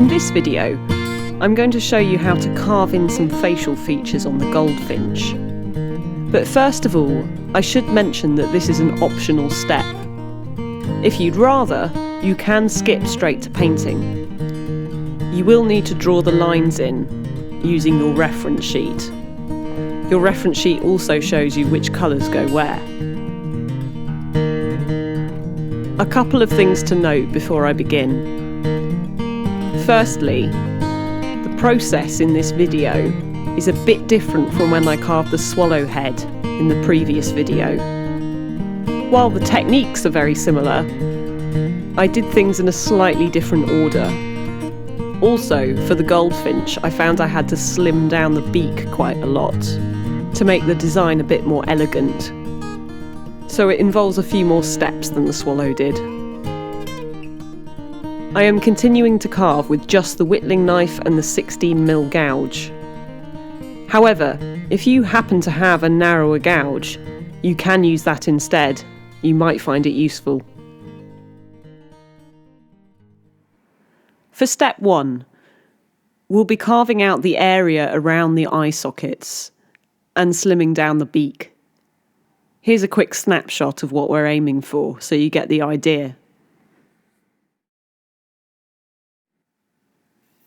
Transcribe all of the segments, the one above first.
In this video, I'm going to show you how to carve in some facial features on the goldfinch. But first of all, I should mention that this is an optional step. If you'd rather, you can skip straight to painting. You will need to draw the lines in using your reference sheet. Your reference sheet also shows you which colours go where. A couple of things to note before I begin. Firstly, the process in this video is a bit different from when I carved the swallow head in the previous video. While the techniques are very similar, I did things in a slightly different order. Also, for the goldfinch, I found I had to slim down the beak quite a lot to make the design a bit more elegant. So it involves a few more steps than the swallow did. I am continuing to carve with just the whittling knife and the 16mm gouge. However, if you happen to have a narrower gouge, you can use that instead. You might find it useful. For step 1, we'll be carving out the area around the eye sockets and slimming down the beak. Here's a quick snapshot of what we're aiming for, so you get the idea.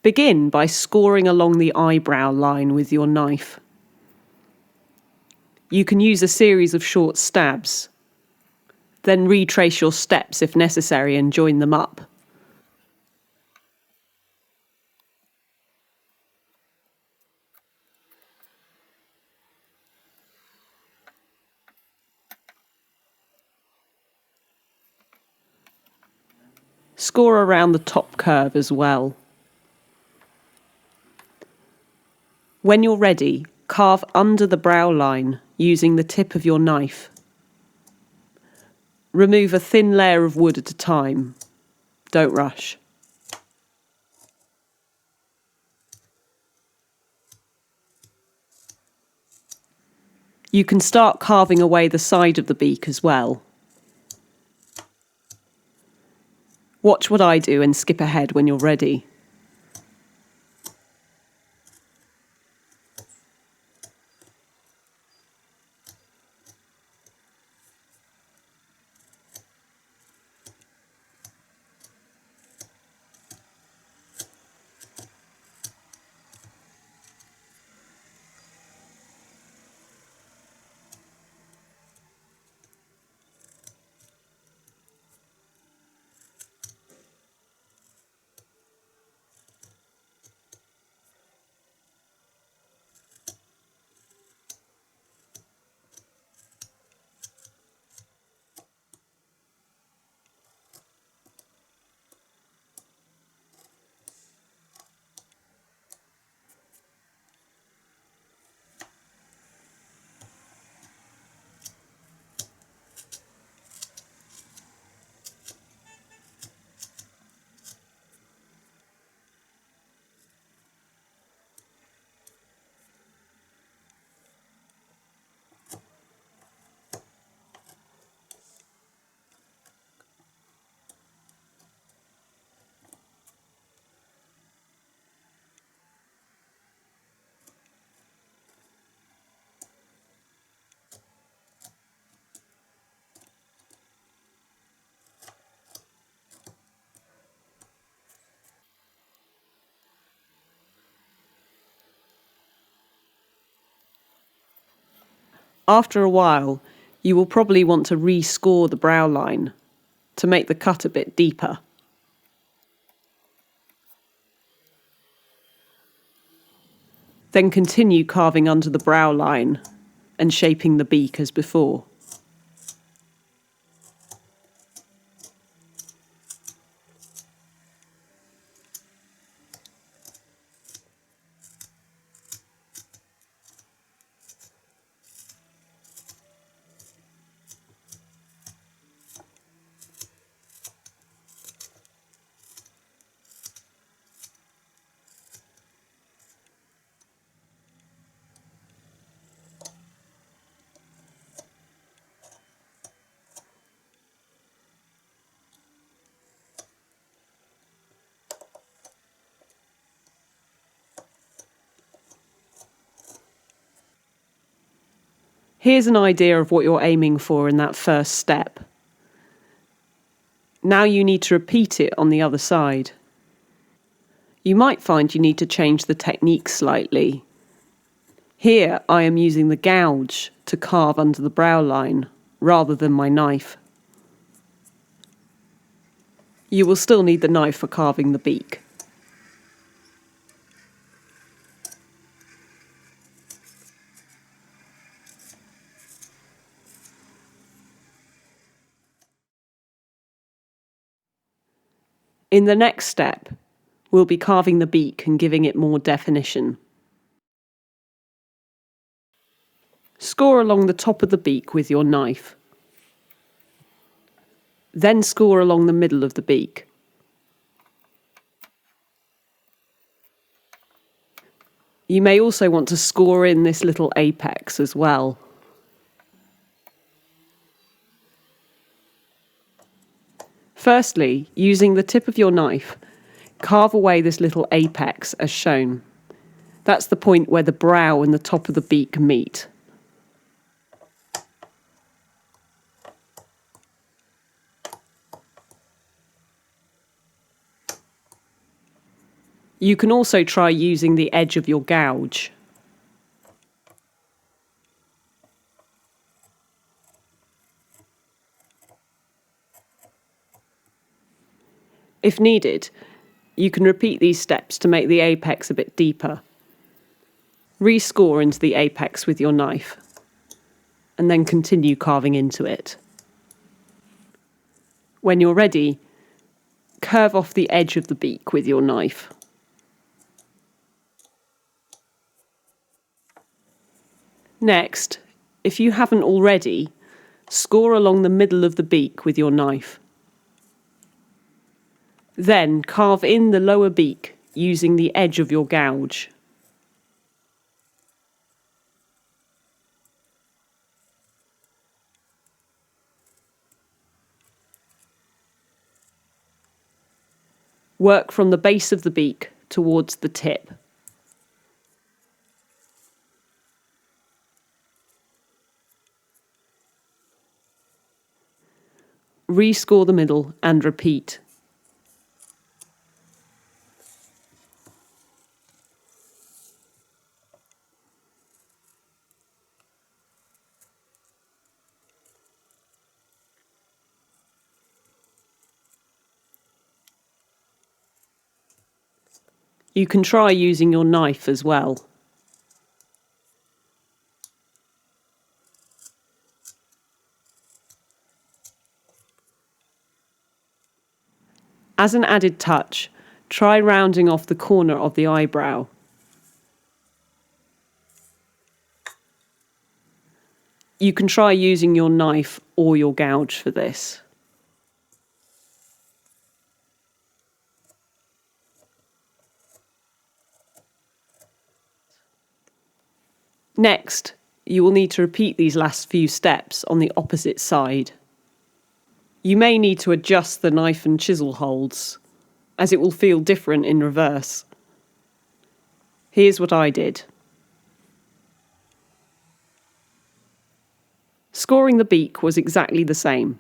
Begin by scoring along the eyebrow line with your knife. You can use a series of short stabs, then retrace your steps if necessary and join them up. Score around the top curve as well. When you're ready, carve under the brow line using the tip of your knife. Remove a thin layer of wood at a time. Don't rush. You can start carving away the side of the beak as well. Watch what I do and skip ahead when you're ready. After a while, you will probably want to rescore the brow line to make the cut a bit deeper. Then continue carving under the brow line and shaping the beak as before. Here's an idea of what you're aiming for in that first step. Now you need to repeat it on the other side. You might find you need to change the technique slightly. Here I am using the gouge to carve under the brow line rather than my knife. You will still need the knife for carving the beak. In the next step, we'll be carving the beak and giving it more definition. Score along the top of the beak with your knife. Then score along the middle of the beak. You may also want to score in this little apex as well. Firstly, using the tip of your knife, carve away this little apex as shown. That's the point where the brow and the top of the beak meet. You can also try using the edge of your gouge. If needed, you can repeat these steps to make the apex a bit deeper. Rescore into the apex with your knife, and then continue carving into it. When you're ready, curve off the edge of the beak with your knife. Next, if you haven't already, score along the middle of the beak with your knife. Then carve in the lower beak using the edge of your gouge. Work from the base of the beak towards the tip. Rescore the middle and repeat. You can try using your knife as well. As an added touch, try rounding off the corner of the eyebrow. You can try using your knife or your gouge for this. Next, you will need to repeat these last few steps on the opposite side. You may need to adjust the knife and chisel holds, as it will feel different in reverse. Here's what I did. Scoring the beak was exactly the same,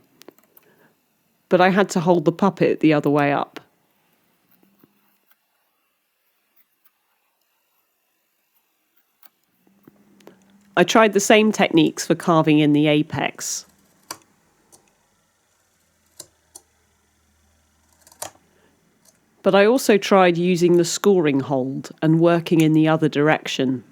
but I had to hold the puppet the other way up. I tried the same techniques for carving in the apex. But I also tried using the scoring hold and working in the other direction.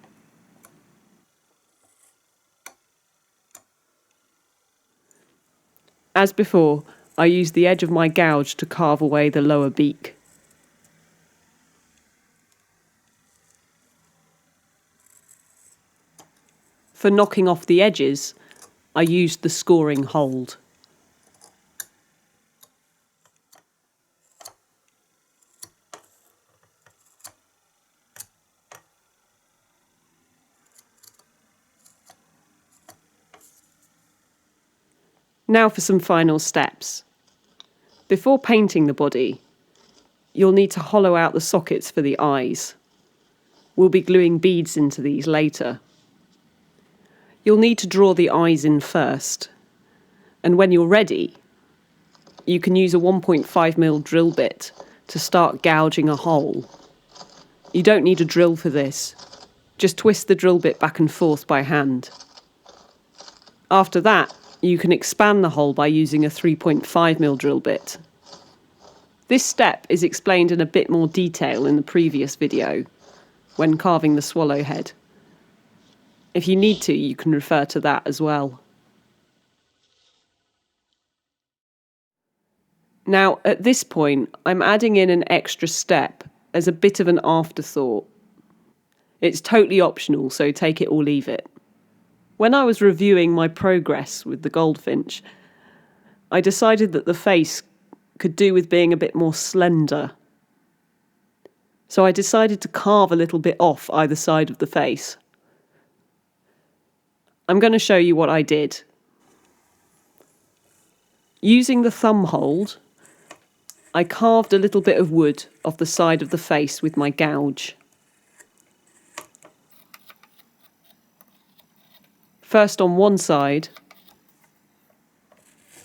As before, I used the edge of my gouge to carve away the lower beak. For knocking off the edges, I used the scoring hold. Now for some final steps. Before painting the body, you'll need to hollow out the sockets for the eyes. We'll be gluing beads into these later. You'll need to draw the eyes in first, and when you're ready, you can use a 1.5mm drill bit to start gouging a hole. You don't need a drill for this, just twist the drill bit back and forth by hand. After that, you can expand the hole by using a 3.5mm drill bit. This step is explained in a bit more detail in the previous video, when carving the swallow head. If you need to, you can refer to that as well. Now, at this point, I'm adding in an extra step as a bit of an afterthought. It's totally optional, so take it or leave it. When I was reviewing my progress with the goldfinch, I decided that the face could do with being a bit more slender. So I decided to carve a little bit off either side of the face. I'm going to show you what I did. Using the thumb hold, I carved a little bit of wood off the side of the face with my gouge. First on one side,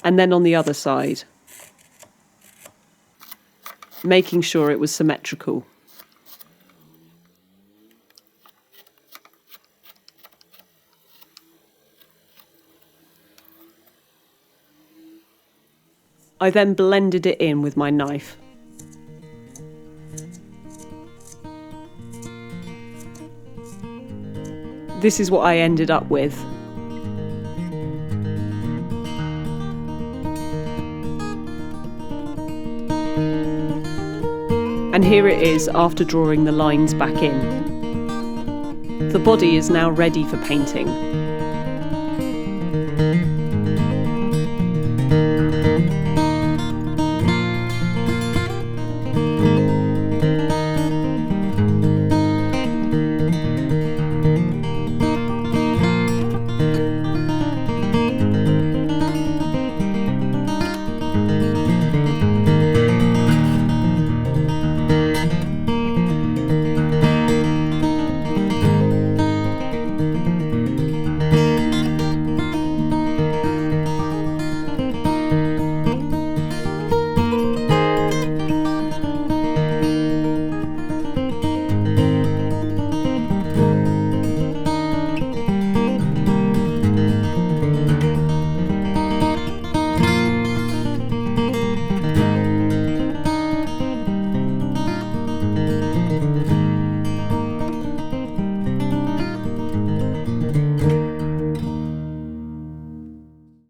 and then on the other side, making sure it was symmetrical. I then blended it in with my knife. This is what I ended up with. And here it is after drawing the lines back in. The body is now ready for painting.